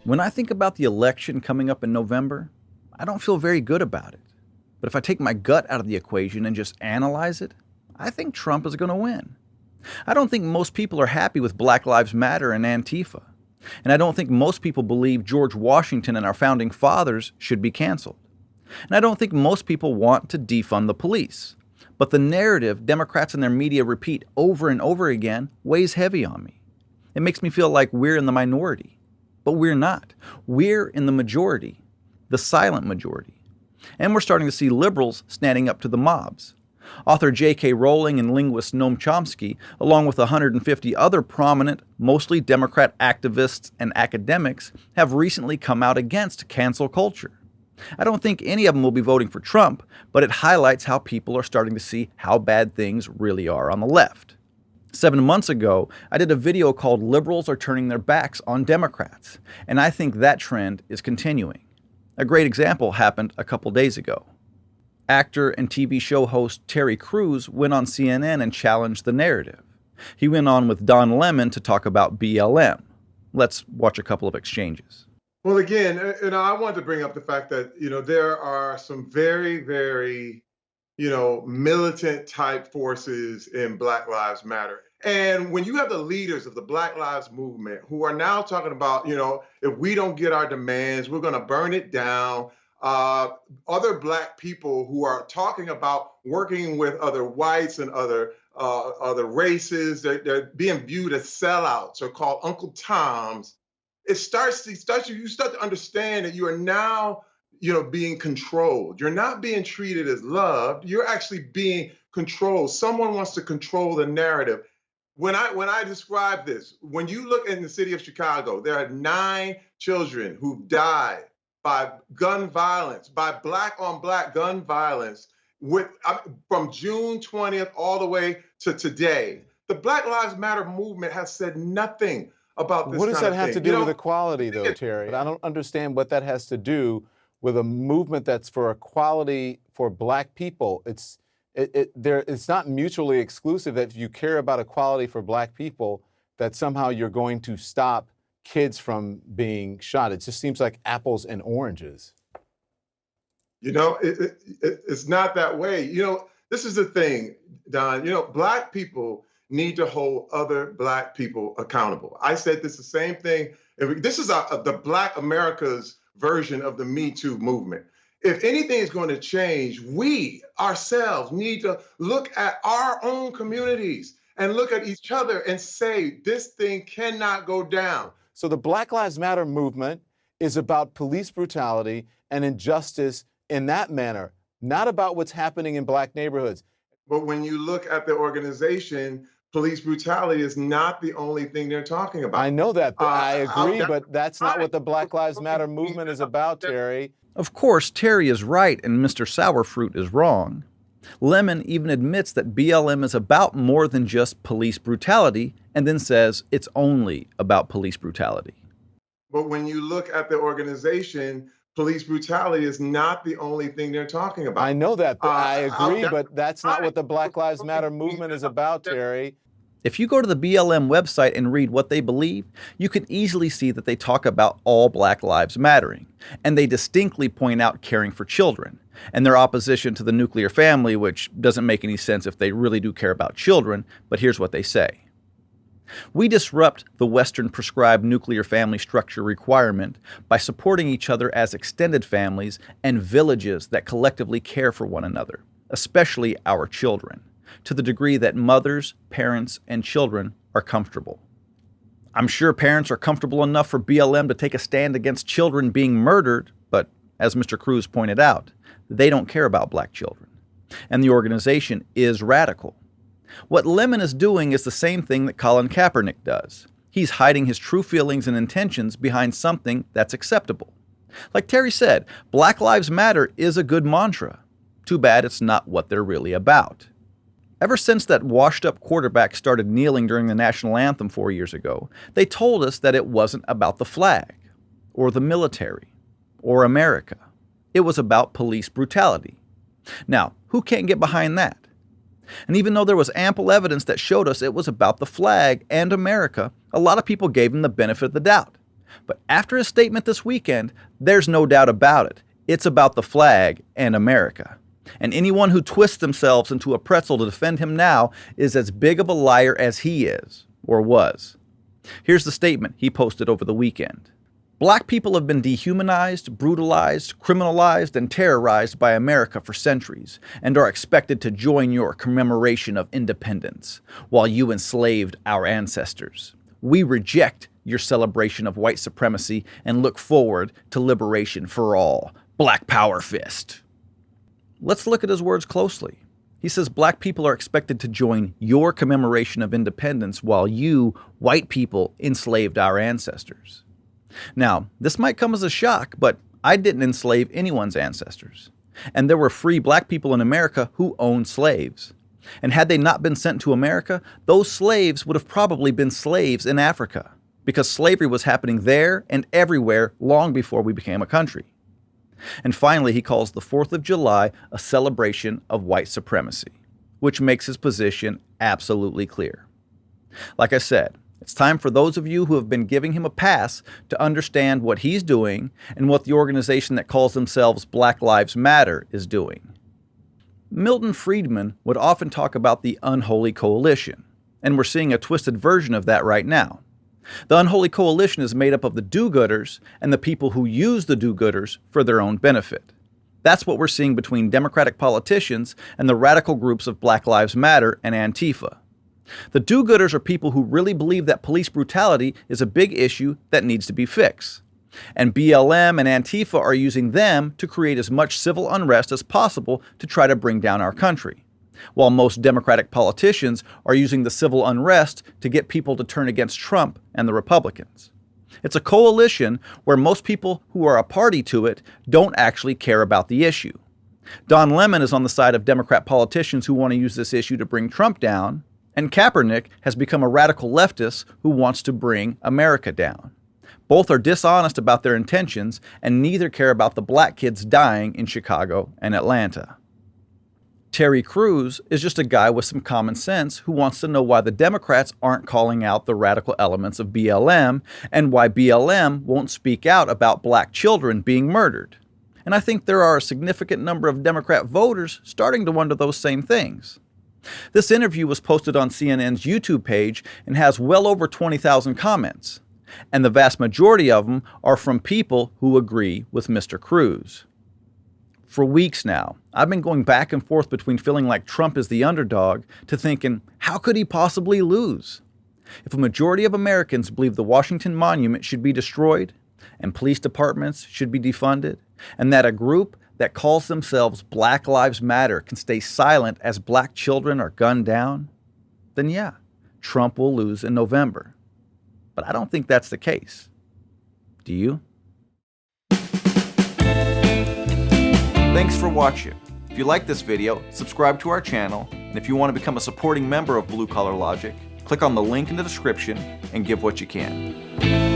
When I think about the election coming up in November, I don't feel very good about it. But if I take my gut out of the equation and just analyze it, I think Trump is going to win. I don't think most people are happy with Black Lives Matter and Antifa. And I don't think most people believe George Washington and our founding fathers should be canceled. And I don't think most people want to defund the police. But the narrative Democrats and their media repeat over and over again weighs heavy on me. It makes me feel like we're in the minority. But we're not. We're in the majority, the silent majority. And we're starting to see liberals standing up to the mobs. Author J.K. Rowling and linguist Noam Chomsky, along with 150 other prominent, mostly Democrat activists and academics, have recently come out against cancel culture. I don't think any of them will be voting for Trump, but it highlights how people are starting to see how bad things really are on the left. 7 months ago, I did a video called Liberals Are Turning Their Backs on Democrats, and I think that trend is continuing. A great example happened a couple days ago. Actor and TV show host Terry Crews went on CNN and challenged the narrative. He went on with Don Lemon to talk about BLM. Let's watch a couple of exchanges. Well, again, I wanted to bring up the fact that, there are some very, very, militant type forces in Black Lives Matter. And when you have the leaders of the Black Lives Movement who are now talking about, if we don't get our demands, we're going to burn it down. Other Black people who are talking about working with other whites and other races, they're being viewed as sellouts or called Uncle Toms. You start to understand that you are now, being controlled. You're not being treated as loved. You're actually being controlled. Someone wants to control the narrative. When I describe this, when you look in the city of Chicago, there are 9 children who've died by gun violence, by Black on Black gun violence, from June 20th all the way to today. The Black Lives Matter movement has said nothing about this. What does that have to do with equality, equality, though, Terry? I don't understand what that has to do with a movement that's for equality for Black people. It's not mutually exclusive that if you care about equality for Black people, that somehow you're going to stop kids from being shot. It just seems like apples and oranges. It's not that way. This is the thing, Don. Black people need to hold other Black people accountable. I said this the same thing. This is the Black America's version of the Me Too movement. If anything is going to change, we ourselves need to look at our own communities and look at each other and say, this thing cannot go down. So the Black Lives Matter movement is about police brutality and injustice in that manner, not about what's happening in Black neighborhoods. But when you look at the organization, police brutality is not the only thing they're talking about. I know that, but I agree, but that's not what the Black Lives Matter movement is about, Terry. Of course, Terry is right and Mr. Sourfruit is wrong. Lemon even admits that BLM is about more than just police brutality and then says it's only about police brutality. But when you look at the organization, police brutality is not the only thing they're talking about. I know that, but I agree, but that's not what the Black Lives Matter movement is about, Terry. If you go to the BLM website and read what they believe, you can easily see that they talk about all Black lives mattering, and they distinctly point out caring for children, and their opposition to the nuclear family, which doesn't make any sense if they really do care about children, but here's what they say. We disrupt the Western prescribed nuclear family structure requirement by supporting each other as extended families and villages that collectively care for one another, especially our children, to the degree that mothers, parents, and children are comfortable. I'm sure parents are comfortable enough for BLM to take a stand against children being murdered, but as Mr. Crews pointed out, they don't care about Black children. And the organization is radical. What Lemon is doing is the same thing that Colin Kaepernick does. He's hiding his true feelings and intentions behind something that's acceptable. Like Terry said, Black Lives Matter is a good mantra. Too bad it's not what they're really about. Ever since that washed-up quarterback started kneeling during the national anthem 4 years ago, they told us that it wasn't about the flag, or the military, or America. It was about police brutality. Now, who can't get behind that? And even though there was ample evidence that showed us it was about the flag and America, a lot of people gave him the benefit of the doubt. But after his statement this weekend, there's no doubt about it. It's about the flag and America. And anyone who twists themselves into a pretzel to defend him now is as big of a liar as he is, or was. Here's the statement he posted over the weekend. Black people have been dehumanized, brutalized, criminalized, and terrorized by America for centuries, and are expected to join your commemoration of independence, while you enslaved our ancestors. We reject your celebration of white supremacy and look forward to liberation for all. Black Power Fist. Let's look at his words closely. He says black people are expected to join your commemoration of independence while you, white people, enslaved our ancestors. Now, this might come as a shock, but I didn't enslave anyone's ancestors. And there were free black people in America who owned slaves. And had they not been sent to America, those slaves would have probably been slaves in Africa, because slavery was happening there and everywhere long before we became a country. And finally, he calls the 4th of July a celebration of white supremacy, which makes his position absolutely clear. Like I said, it's time for those of you who have been giving him a pass to understand what he's doing and what the organization that calls themselves Black Lives Matter is doing. Milton Friedman would often talk about the unholy coalition, and we're seeing a twisted version of that right now. The unholy coalition is made up of the do-gooders and the people who use the do-gooders for their own benefit. That's what we're seeing between Democratic politicians and the radical groups of Black Lives Matter and Antifa. The do-gooders are people who really believe that police brutality is a big issue that needs to be fixed. And BLM and Antifa are using them to create as much civil unrest as possible to try to bring down our country, while most Democratic politicians are using the civil unrest to get people to turn against Trump and the Republicans. It's a coalition where most people who are a party to it don't actually care about the issue. Don Lemon is on the side of Democrat politicians who want to use this issue to bring Trump down, and Kaepernick has become a radical leftist who wants to bring America down. Both are dishonest about their intentions, and neither care about the black kids dying in Chicago and Atlanta. Terry Crews is just a guy with some common sense who wants to know why the Democrats aren't calling out the radical elements of BLM and why BLM won't speak out about black children being murdered. And I think there are a significant number of Democrat voters starting to wonder those same things. This interview was posted on CNN's YouTube page and has well over 20,000 comments, and the vast majority of them are from people who agree with Mr. Crews. For weeks now, I've been going back and forth between feeling like Trump is the underdog to thinking, how could he possibly lose? If a majority of Americans believe the Washington Monument should be destroyed, and police departments should be defunded, and that a group that calls themselves Black Lives Matter can stay silent as black children are gunned down, then yeah, Trump will lose in November. But I don't think that's the case. Do you? Thanks for watching. If you like this video, subscribe to our channel, and if you want to become a supporting member of Blue Collar Logic, click on the link in the description and give what you can.